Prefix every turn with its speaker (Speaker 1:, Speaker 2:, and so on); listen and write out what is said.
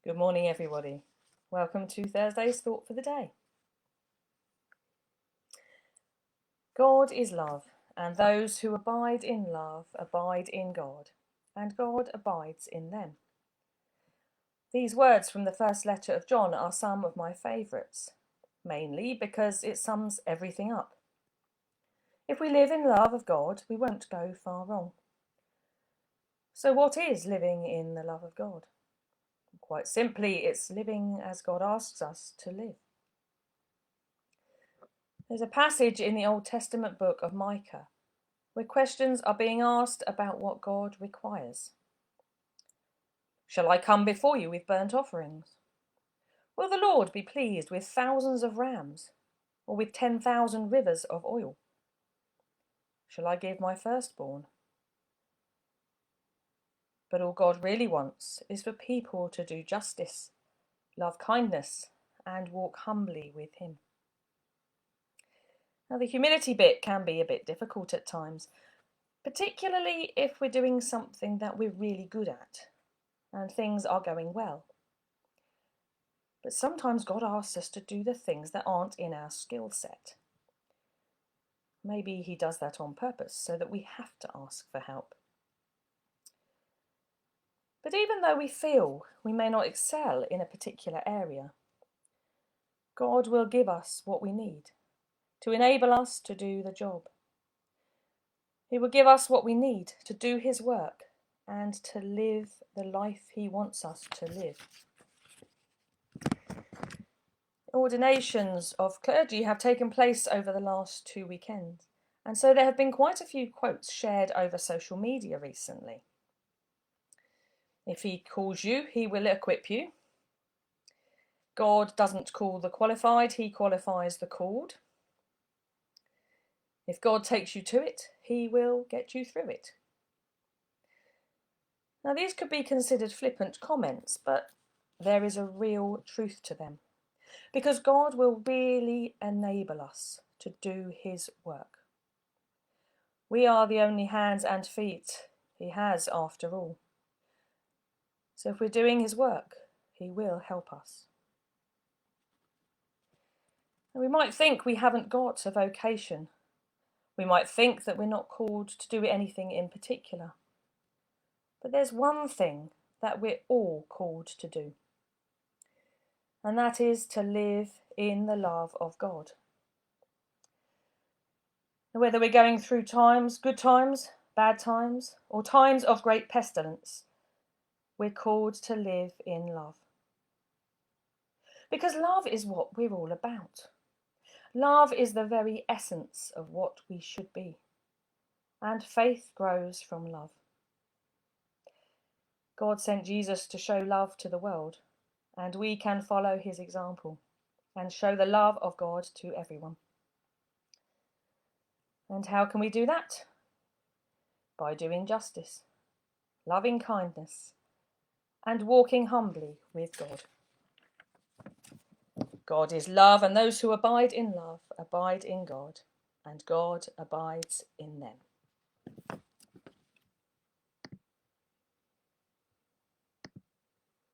Speaker 1: Good morning, everybody. Welcome to Thursday's Thought for the Day. God is love, and those who abide in love abide in God, and God abides in them. These words from the first letter of John are some of my favourites, mainly because it sums everything up. If we live in love of God, we won't go far wrong. So what is living in the love of God? Quite simply, it's living as God asks us to live. There's a passage in the Old Testament book of Micah where questions are being asked about what God requires. Shall I come before you with burnt offerings? Will the Lord be pleased with thousands of rams, or with 10,000 rivers of oil? Shall I give my firstborn? But all God really wants is for people to do justice, love kindness, and walk humbly with him. Now, the humility bit can be a bit difficult at times, particularly if we're doing something that we're really good at and things are going well. But sometimes God asks us to do the things that aren't in our skill set. Maybe he does that on purpose so that we have to ask for help. But even though we feel we may not excel in a particular area, God will give us what we need to enable us to do the job. He will give us what we need to do his work and to live the life he wants us to live. Ordinations of clergy have taken place over the last 2 weekends, and so there have been quite a few quotes shared over social media recently. If he calls you, he will equip you. God doesn't call the qualified, he qualifies the called. If God takes you to it, he will get you through it. Now, these could be considered flippant comments, but there is a real truth to them, because God will really enable us to do his work. We are the only hands and feet he has, after all. So if we're doing his work, he will help us. And we might think we haven't got a vocation. We might think that we're not called to do anything in particular. But there's one thing that we're all called to do, and that is to live in the love of God. And whether we're going through times, good times, bad times, or times of great pestilence, we're called to live in love. Because love is what we're all about. Love is the very essence of what we should be. And faith grows from love. God sent Jesus to show love to the world, and we can follow his example and show the love of God to everyone. And how can we do that? By doing justice, loving kindness, and walking humbly with God. God is love, and those who abide in love abide in God, and God abides in them.